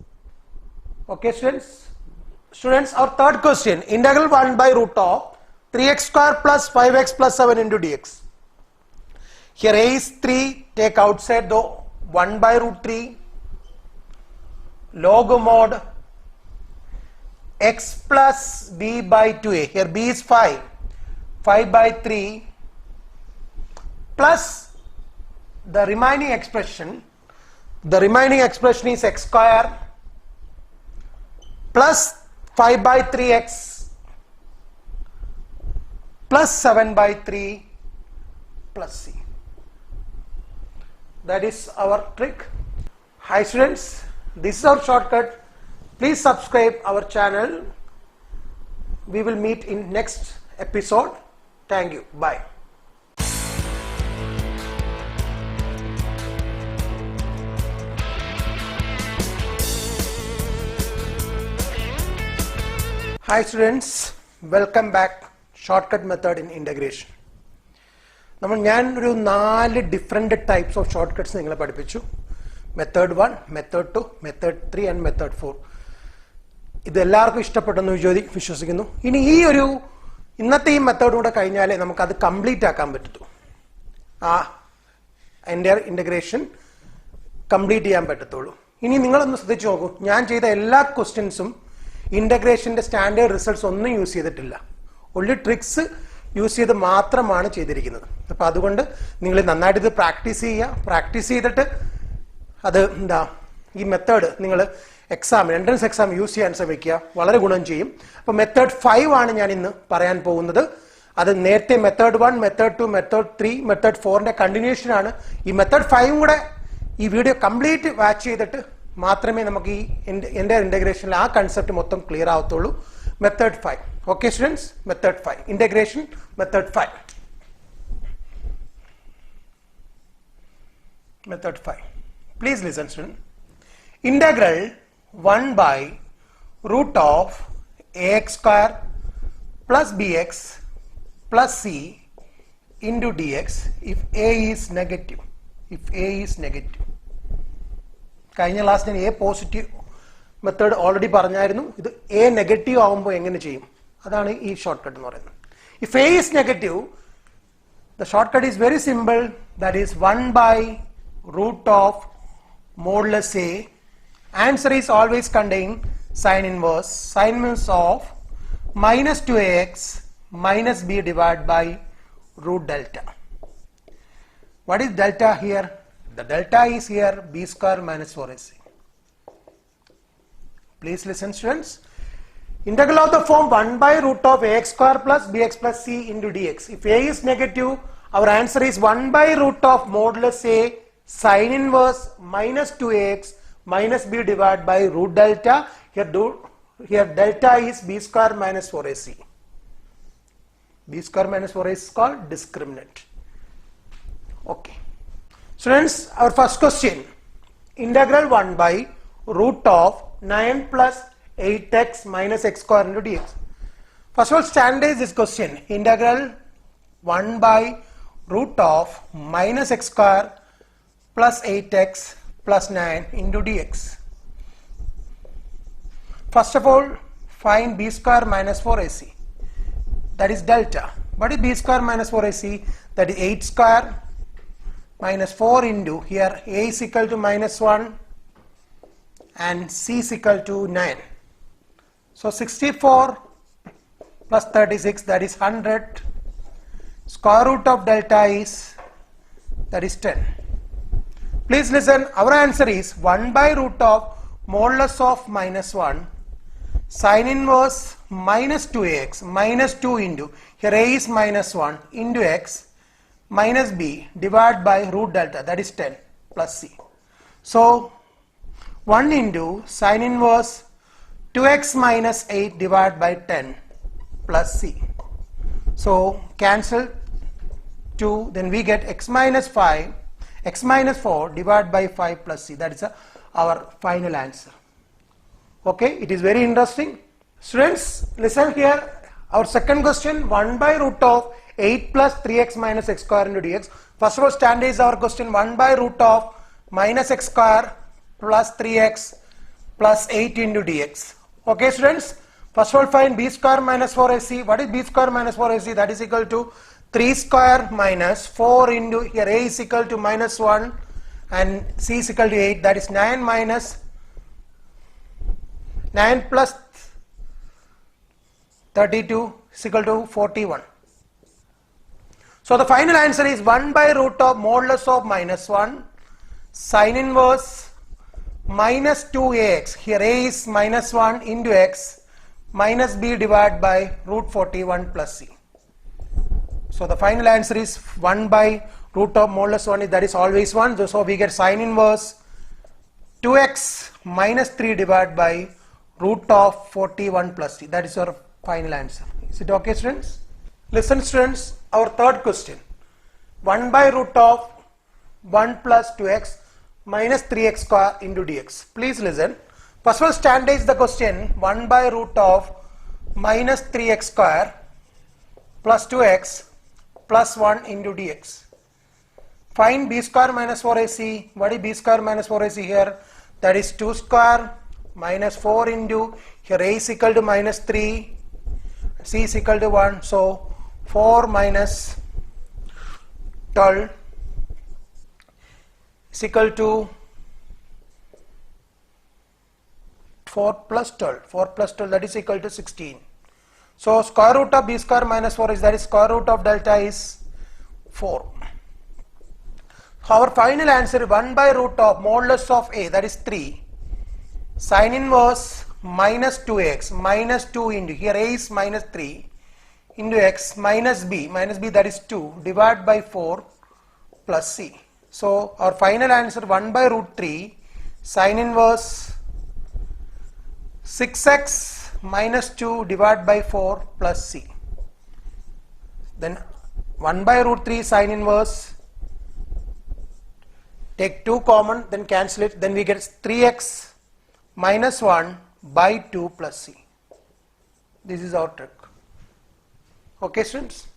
Okay students? Students, our third question, integral 1 by root of 3x square plus 5x plus 7 into dx. Here a is 3, take outside the 1 by root 3 log mod x plus b by 2a, here b is 5 by 3 plus the remaining expression is x square plus 5 by 3x plus 7 by 3 plus c. That is our trick. Hi students, this is our shortcut. Please subscribe our channel. We will meet in next episode. Thank you. Bye. Hi students, welcome back. Shortcut method in integration. ഞാൻ ഒരു 4 different types of short cuts നിങ്ങളെ പഠിപ്പിച്ചു. Method 1, method 2, method 3 and method 4. ഇത് എല്ലാവർക്കും ഇഷ്ടപ്പെട്ടെന്ന് വിശ്വസിക്കുന്നു. ഇനി ഈ ഒരു ഇന്നത്തെ ഈ മെത്തേഡ് കൂടെ കഴിഞ്ഞാലേ നമുക്കത് കംപ്ലീറ്റ് ആക്കാൻ പറ്റത്തുള്ളൂ. എൻ്റെ ഇന്റഗ്രേഷൻ കംപ്ലീറ്റ് ചെയ്യാൻ പറ്റത്തുള്ളൂ. ഇനി നിങ്ങളൊന്ന് ശ്രദ്ധിച്ചു നോക്കൂ, ഞാൻ ചെയ്ത എല്ലാ ക്വസ്റ്റ്യൻസും ഇന്റഗ്രേഷന്റെ സ്റ്റാൻഡേർഡ് റിസൾട്ട്സ് ഒന്നും യൂസ് ചെയ്തിട്ടില്ല. ഓൺലി ട്രിക്സ് യൂസ് ചെയ്ത് മാത്രമാണ് ചെയ്തിരിക്കുന്നത്. അപ്പൊ അതുകൊണ്ട് നിങ്ങൾ നന്നായിട്ട് ഇത് പ്രാക്ടീസ് ചെയ്തിട്ട് അത് ഈ മെത്തേഡ് നിങ്ങൾ എൻട്രൻസ് എക്സാം യൂസ് ചെയ്യാൻ ശ്രമിക്കുക, വളരെ ഗുണം ചെയ്യും. അപ്പൊ മെത്തേഡ് 5 ആണ് ഞാൻ ഇന്ന് പറയാൻ പോകുന്നത്. അത് നേരത്തെ മെത്തേഡ് 1, മെത്തേഡ് 2, മെത്തേഡ് 3, മെത്തേഡ് 4ന്റെ കണ്ടിന്യൂഷൻ ആണ്. ഈ മെത്തേഡ് 5 കൂടെ ഈ വീഡിയോ കംപ്ലീറ്റ് വാച്ച് ചെയ്തിട്ട് മാത്രമേ നമുക്ക് ഈ എൻ്റെ ഇന്റഗ്രേഷനിൽ ആ കൺസെപ്റ്റ് മൊത്തം clear ആവത്തുള്ളൂ. Method 5. Okay students, method 5, integration method 5. Method 5. Please listen student. Integral 1 by root of ax square plus bx plus c into dx if a is negative. If a is negative. കഴിഞ്ഞ ക്ലാസ്സിൽ a positive method already പറഞ്ഞായിരുന്നു. ഇത് a negative ആവുമ്പോൾ എങ്ങനെ ചെയ്യും, അതാണ് ഈ short cut എന്ന് പറയുന്നത്. If a is negative, the shortcut is very simple, that is 1 by root of modulus a. Answer is always contain sine inverse of minus 2ax minus b divided by root delta. What is delta here? The delta is here b square minus 4ac. Please listen students. Integral of the form 1 by root of ax square plus bx plus c into dx. If a is negative, our answer is 1 by root of modulus a sine inverse minus 2ax minus b divided by root delta. Here delta is b square minus 4ac. B square minus 4ac is called discriminant. Okay. Students, our first question. Integral 1 by root of 9 plus 8x minus x square into dx. First of all, standardize this question. Integral 1 by root of minus x square plus 8x plus 9 into dx. First of all, find b square minus 4ac. That is delta. What is b square minus 4ac? That is 8 square minus 4 into, here a is equal to minus 1 and c is equal to 9. So 64 plus 36, that is 100. Square root of delta is, that is 10. Please listen, our answer is 1 by root of modulus of minus 1 sin inverse minus 2ax minus 2 into, here a is minus 1 into x minus b divided by root delta, that is 10 plus c. So 1 into sin inverse 2x minus 8 divided by 10 plus c. So cancel 2, then we get x minus 5, x minus 4 divided by 5 plus c. That is our final answer. Okay, it is very interesting. Students, listen here. Our second question, 1 by root of 8 plus 3x minus x square into dx. First of all, standardize our question. 1 by root of minus x square plus 3x plus 8 into dx. Okay, students. First of all, find b square minus 4ac. What is b square minus 4ac? That is equal to 3 square minus 4 into, here a is equal to minus 1 and c is equal to 8. That is 9 minus 9 plus 32 is equal to 41. So the final answer is 1 by root of modulus of minus 1 sin inverse minus 2ax. Here a is minus 1 into x minus b divided by root 41 plus c. So the final answer is 1 by root of modulus 1, that is always 1. So we get sin inverse 2x minus 3 divided by root of 41 plus c. That is our final answer. Is it okay, students? Listen, students, our third question. 1 by root of 1 plus 2x minus 3x square into dx. Please listen. First of all, standardize the question. 1 by root of minus 3x square plus 2x plus 1 into dx. Find b square minus 4ac. What is b square minus 4ac here? That is 2 square minus 4 into, here a is equal to minus 3, c is equal to 1. So 4 minus 12 is equal to 4 plus 12. 4 plus 12, that is equal to 16. So square root of b square minus 4 is, that is square root of delta is 4. Our final answer, 1 by root of modulus of a, that is 3, sin inverse minus 2x minus 2 into, here a is minus 3 into x minus b that is 2 divided by 4 plus c. So our final answer, 1 by root 3 sin inverse 6x minus 2 divided by 4 plus c. Then 1 by root 3 sin inverse, take 2 common, then cancel it, then we get 3x minus 1 by 2 plus c. This is our trick. Okay, students?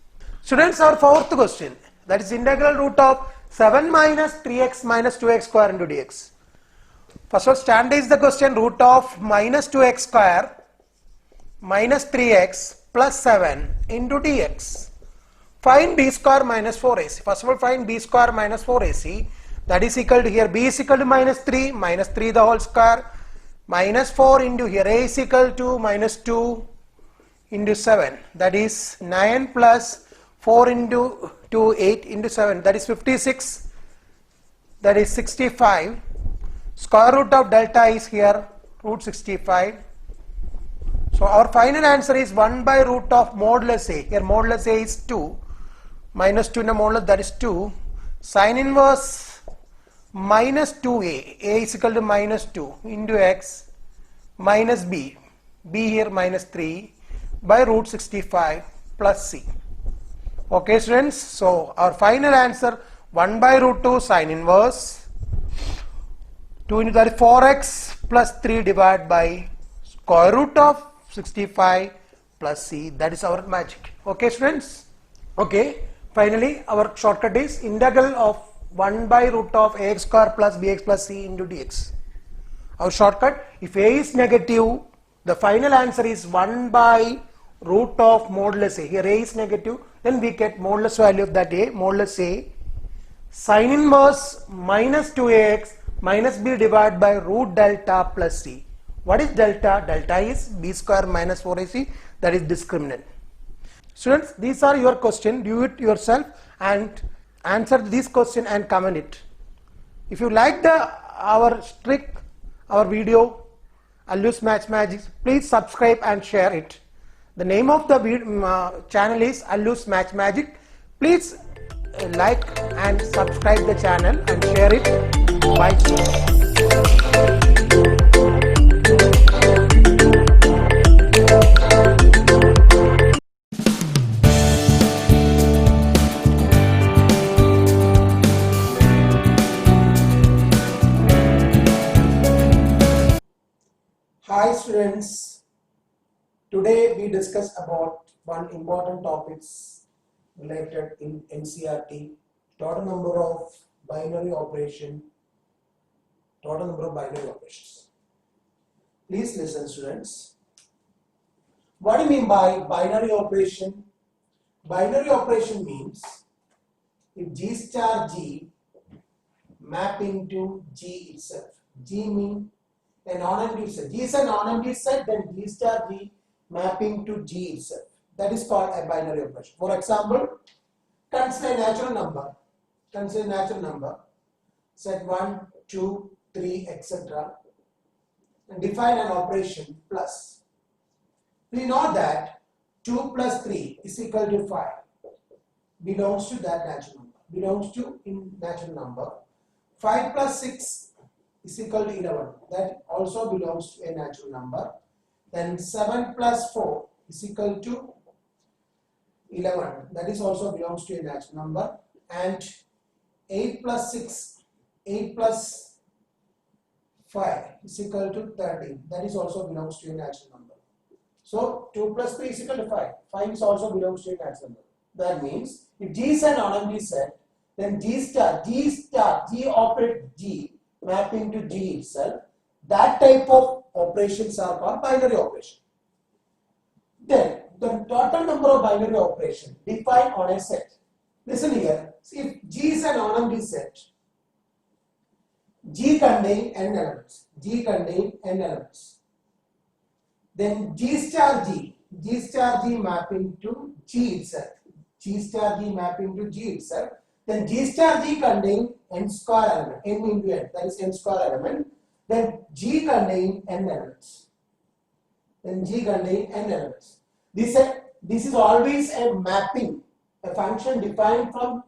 Students, our fourth question, that is integral root of 7 minus 3x minus 2x square into dx. First of all, standardize the question. Root of minus 2x square minus 3x plus 7 into dx. Find b square minus 4ac. First of all, find b square minus 4ac. That is equal to, here b is equal to minus 3 the whole square minus 4 into, here a is equal to minus 2 into 7. That is 9 plus 4 into 2, 8 into 7. That is 56. That is 65. Square root of delta is here root 65. So our final answer is 1 by root of modulus a. Here modulus a is 2. Minus 2 in a modulus, that is 2. Sin inverse minus 2a. A is equal to minus 2 into x minus b. B here minus 3 by root 65 plus c. Okay, students. So our final answer, 1 by root 2 sin inverse 2 into that is 4x plus 3 divided by square root of 65 plus c. That is our magic. Okay, students? Okay. Finally, our shortcut is integral of 1 by root of ax square plus bx plus c into dx. Our shortcut, if a is negative, the final answer is 1 by root of modulus a. Here a is negative, then we get modulus value of that a, modulus a, sin inverse minus 2ax minus b divided by root delta plus c. What is delta? Delta is b square minus 4ac, that is discriminant. Students, these are your questions. Do it yourself and answer this question and comment it. If you like our video, Allus Maths Magic, please subscribe and share it. The name of the channel is Allus Maths Magic. Please like and subscribe the channel and share it. Bye. Hi students, today we discuss about one important topics related in NCERT, total number of binary operations. Please listen students. What do you mean by binary operation? Binary operation means if G star G mapping to G itself. G means a non-empty set. G is a non-empty set, then G star G mapping to G itself. That is called a binary operation. For example, consider a natural number. Consider a natural number. Set 1, 2, 3, etc. And define an operation plus. We know that 2 plus 3 is equal to 5. Belongs to that natural number. Belongs to in natural number. 5 plus 6 is equal to 11. That also belongs to a natural number. Then 7 plus 4 is equal to 11. That is also belongs to a natural number. And 8 plus 6, 8 plus 5 is equal to 13. That is also belongs to a natural number. So 2 plus 3 is equal to 5. 5 is also belongs to a natural number. That means if G is a non-empty set, then G operate G mapping to G itself. That type of operations are called binary operation. Then the total number of binary operations defined on a set. Listen here. See, if G is a non-empty set, G contain n elements. G contain n elements. Then G star G mapping to G itself. G star G mapping to G itself. Then G star G contain n square element, n into n, that is n square element. Then G contain n elements. This is always a mapping, a function defined from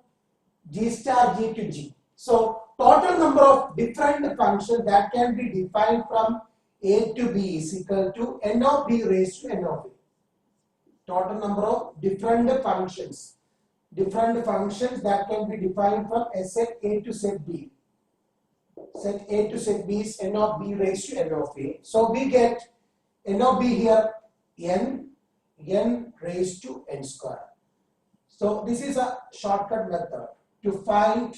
G star G to G. So total number of different functions that can be defined from A to B is equal to n of B raised to n of A. Total number of different functions that can be defined from a set A to set B. Set A to set B is n of B raised to n of A. So we get n of B here n raised to n square. So this is a shortcut method to find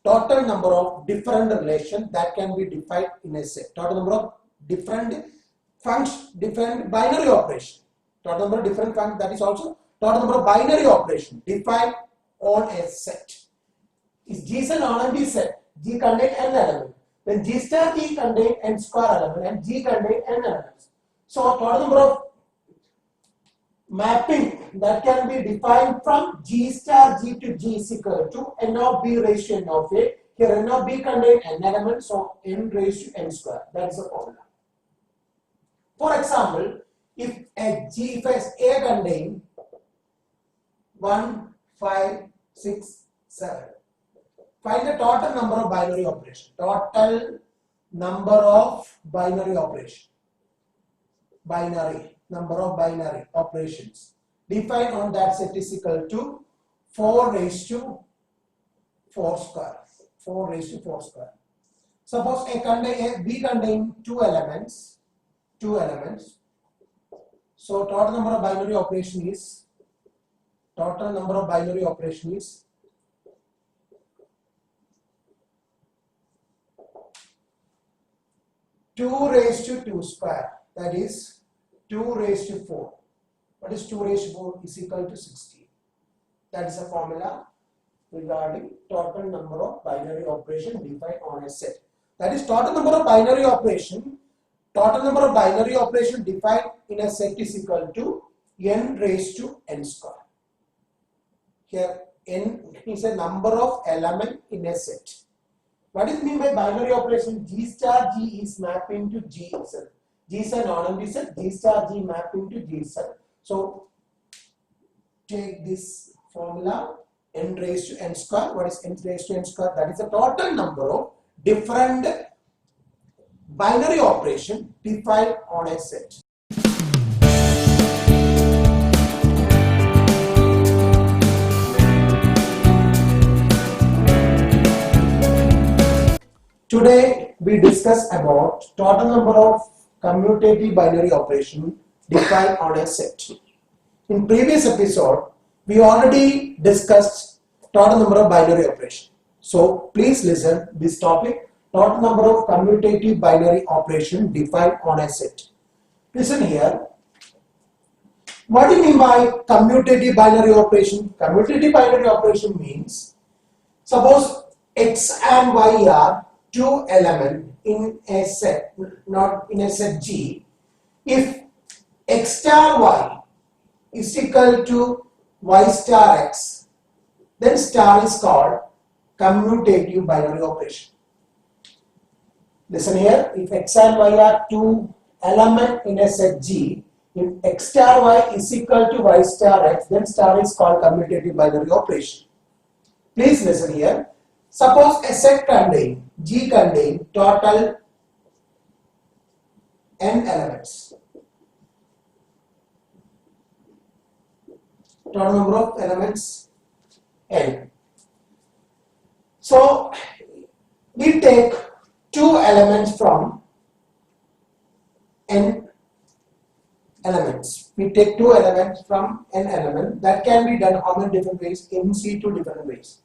total number of different relations that can be defined in a set. Total number of different binary operation. Total number of different functions, that is also total number of binary operation defined on a set. If G is a non-empty set, G contains n elements, then G star G contains n square element and G contains n elements. So total number of mapping that can be defined from G star G to G is equal to n of B raised to n of A. Here n of B contains n elements, so n raised to n square. That is the formula. For example, if A contains 1, 5, 6, 7. Find the total number of binary operations. Total number of binary operations. Number of binary operations defined on that set is equal to 4 raised to 4 square. 4 raised to 4 square. Suppose B contain two elements. So total number of binary operation is 2 raised to 2 square, that is 2 raised to 4. What is 2 raised to 4 is equal to 16. That is a formula regarding total number of binary operation defined on a set. That is total number of binary operation defined in a set is equal to n raised to n square. Here n is a number of element in a set. What is mean by binary operation? G star G is mapping to G itself. G is a non-empty set. G star G mapping to G itself. So take this formula n raised to n square. What is n raised to n square? That is the total number of different binary operation defined on a set. Today we discuss about total number of commutative binary operation defined on a set. In previous episode, we already discussed total number of binary operation. So please listen this topic, total number of commutative binary operation defined on a set. Listen here. What do you mean by commutative binary operation? Commutative binary operation means, suppose x and y are two elements in a set, not in a set G. If x star y is equal to y star x, then star is called commutative binary operation. Listen here, if x and y are two elements in a set G, if x star y is equal to y star x, then star is called commutative binary operation. Please listen here. Suppose a set G contain total n elements. Total number of elements n. So we take two elements from n elements. We take two elements from n element. That can be done how many different ways? NC2 different ways.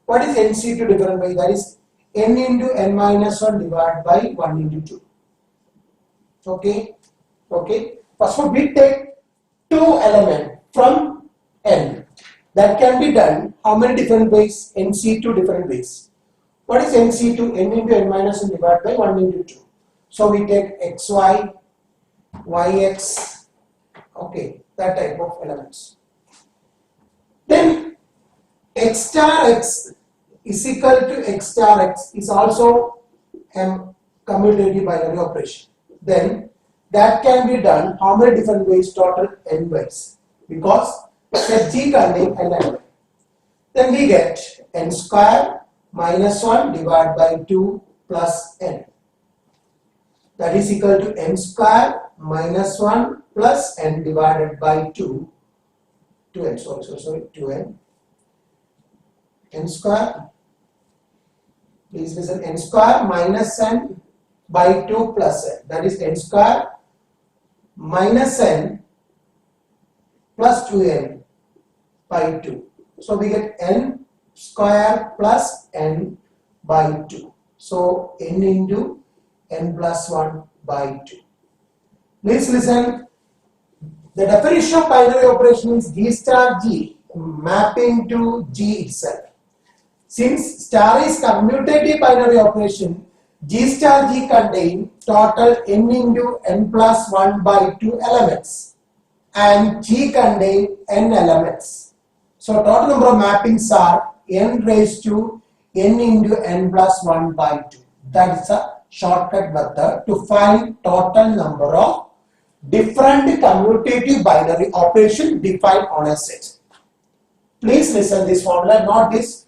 What is NC2 different way? That is n into n minus 1 divided by 1 into 2. Okay. First of all, we take two elements from n. That can be done how many different ways? NC2 different ways. What is NC2? N into n minus 1 divided by 1 into 2. So we take xy, yx, okay, that type of elements. Then x star x is equal to x star x is also a commutative binary operation. Then that can be done how many different ways? Total n ways, because set G contains n element. Then we get n square minus 1 divided by 2 plus n. That is equal to n square minus 1 plus n divided by 2n. N square, please listen, n square minus n by 2 plus n. That is n square minus n plus 2n by 2. So we get n square plus n by 2. So n into n plus 1 by 2. Please listen. The definition of binary operation is G star G mapping to G itself. Since star is commutative binary operation, G star G contain total n into n plus 1 by 2 elements, and G contain n elements. So total number of mappings are n raised to n into n plus 1 by 2. That is a shortcut method to find total number of different commutative binary operation defined on a set. Please listen this formula, not this.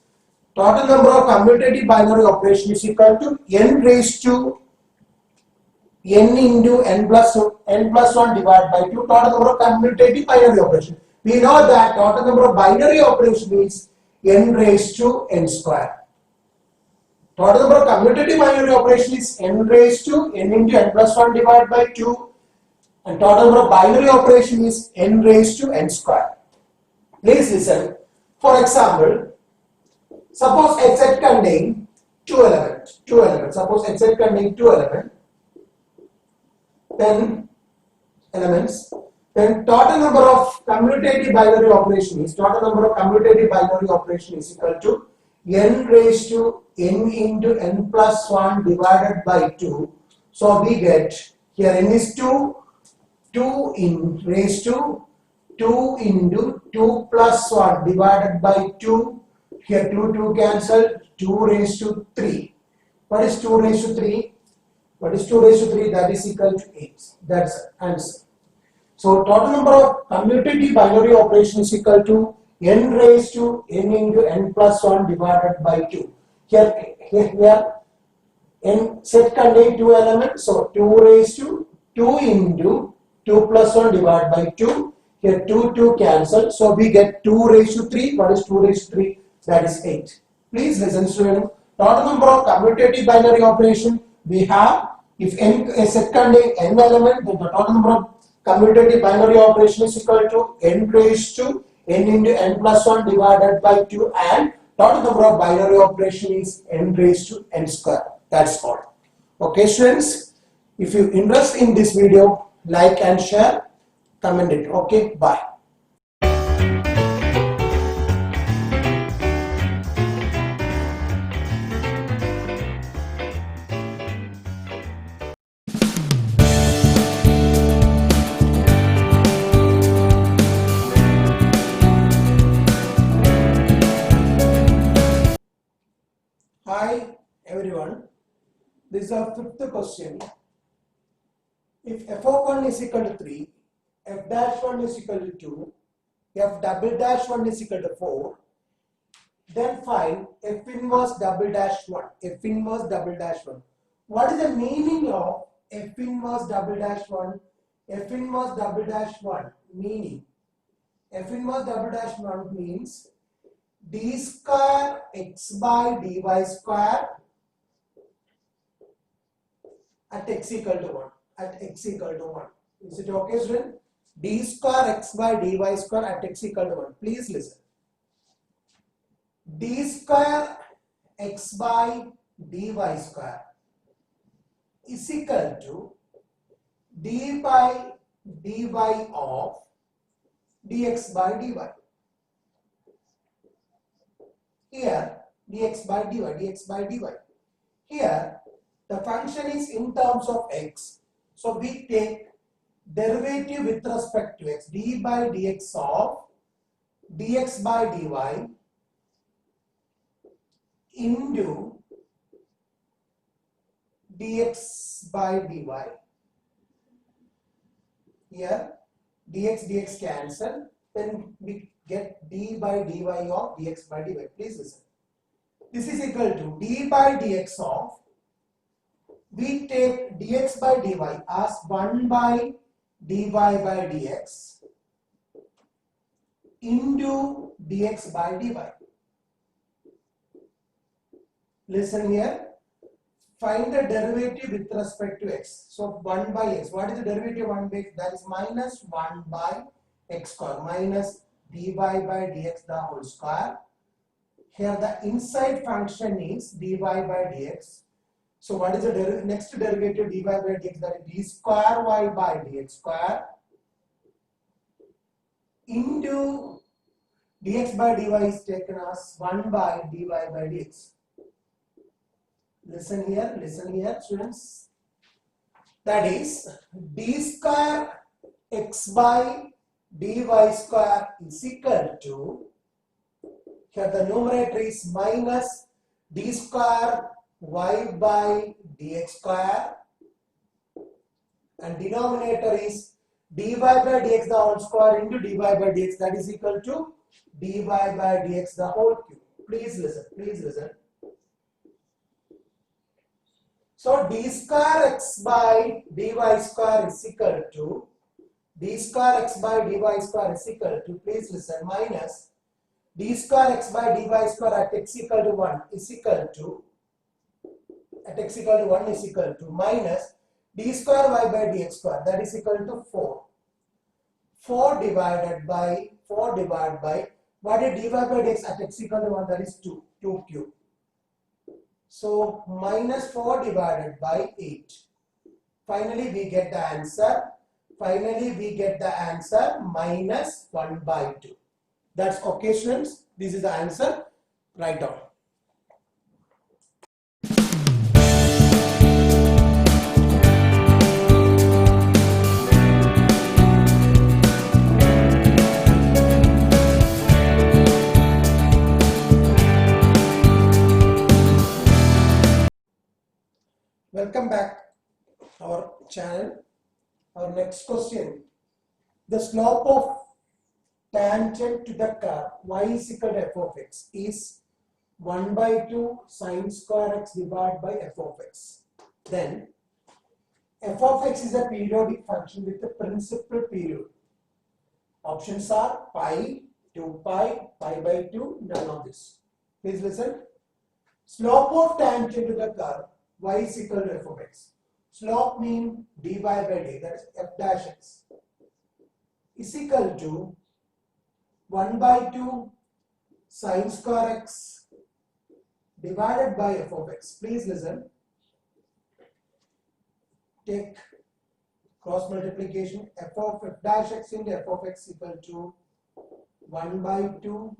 Total number of commutative binary operation is equal to n raised to n into n plus 1 divided by 2. Total number of commutative binary operation. We know that total number of binary operation is n raised to n square. Total number of commutative binary operation is n raised to n into n plus 1 divided by 2, and total number of binary operation is n raised to n square. Please listen. For example, suppose a set contain two elements. Suppose a set contain two elements, then total number of commutative binary operation is equal to n raised to n into n plus 1 divided by 2. So we get here n is 2 in raised to 2 into 2 plus 1 divided by 2. Here 2 cancel, 2 raised to 3. What is 2 raised to 3? That is equal to 8. That's the answer. So total number of commutative binary operation is equal to n raised to n into n plus 1 divided by 2. Here n set contain two elements, so 2 raised to 2 into 2 plus 1 divided by 2. Here 2 cancel, so we get 2 raised to 3. What is 2 raised to 3? That is 8. Please listen, student. Total number of commutative binary operation we have, if n a set contain n element, then the total number of commutative binary operation is equal to n raised to n into n plus 1 divided by 2, and total number of binary operation is n raised to n square. That's all. Okay, students, if you interest in this video, like and share, comment it. Okay, bye. Hi everyone, this is our fifth question. If f of 1 is equal to 3, f dash 1 is equal to 2, f double dash 1 is equal to 4, then find f inverse double dash 1. F inverse double dash 1. What is the meaning of f inverse double dash 1? F inverse double dash 1 meaning, f inverse double dash 1 means d square x by dy square at x equal to 1. Is it okay, student? D square x by dy square at x equal to 1. Please listen. D square x by dy square is equal to d by dy of dx by dy. Here dx by dy. Here the function is in terms of x. So we take derivative with respect to x. D by dx of dx by dy into dx by dy. Here dx cancel, then we get d by dy of dx by dy. Please listen. This is equal to d by dx of, we take dx by dy as 1 by dy by dx into dx by dy. Listen here. Find the derivative with respect to x. So 1 by x. What is the derivative of 1 by x? That is minus 1 by x square, minus dy by dx the whole square. Here the inside function is dy by dx. So what is the next derivative dy by dx? That is d square y by dx square into dx by dy is taken as 1 by dy by dx. Listen here, students. That is d square x by dy square is equal to, here the numerator is minus d square y by dx square, and denominator is dy by dx the whole square into dy by dx, that is equal to dy by dx the whole cube. Please listen. So d square x by dy square is equal to d square x by dy square is equal to, please listen, minus d square x by dy square at x equal to 1 is equal to at x equal to 1 is equal to minus d square y by dx square, that is equal to 4. 4 divided by what is dy by dx at x equal to 1, that is 2 cube. So minus 4 divided by 8. Finally we get the answer. Minus 1 by 2. That's okay, students. This is the answer. Write down. Welcome back to our channel. Our next question. The slope of tangent to the curve y is equal to f of x is 1 by 2 sine square x divided by f of x. Then f of x is a periodic function with a principal period. Options are pi, 2 pi, pi by 2, none of this. Please listen. Slope of tangent to the curve y is equal to f of x. Slope means dy by d, that is f dash x, is equal to 1 by 2 sine square x divided by f of x. Please listen. Take cross multiplication. F of f dash x into f of x equal to 1 by 2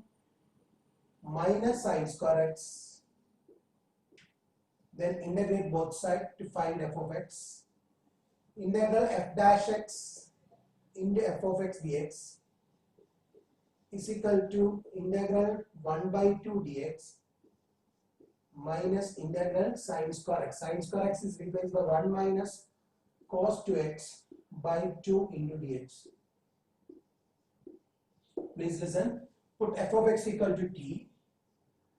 minus sine square x. Then integrate both sides to find f of x. Integral f dash x into f of x dx is equal to integral 1 by 2 dx minus integral sine square x. Sine square x is replaced by 1 minus cos 2x by 2 into dx. Please listen. Put f of x equal to t.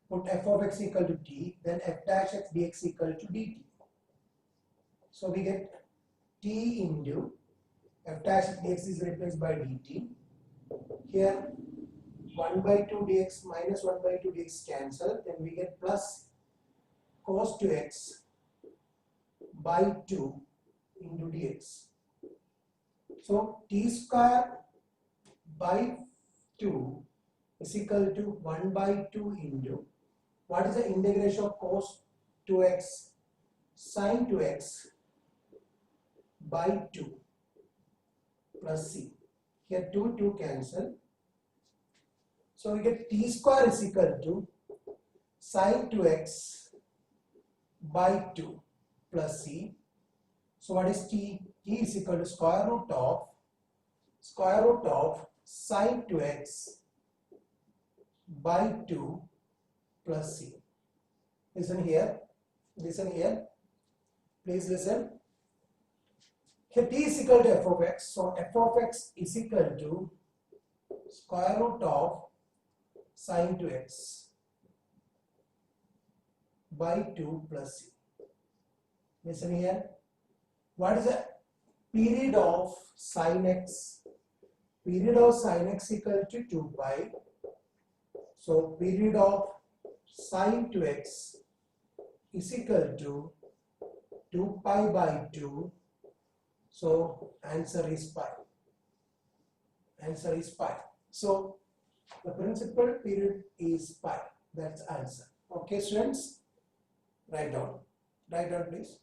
Put f of x equal to t, then f dash x dx equal to dt. So we get t into f dash x dx is replaced by dt. Here 1 by 2 dx minus 1 by 2 dx cancel, then we get plus cos 2x by 2 into dx. So t square by 2 is equal to 1 by 2 into, what is the integration of cos 2x sin 2x by 2 plus c. Here 2 cancel. So we get t square is equal to sin 2x by 2 plus c. So what is t? T is equal to square root of sin 2x by 2 plus c. Listen here. Please listen. Here t is equal to f of x. So f of x is equal to square root of sin 2x by 2 plus c. Listen here. What is the period of sin x? Period of sin x equal to 2 pi. So period of sin 2x is equal to 2 pi by 2. So answer is pi. So the principal period is pi. That's answer. Okay, students? Write down please.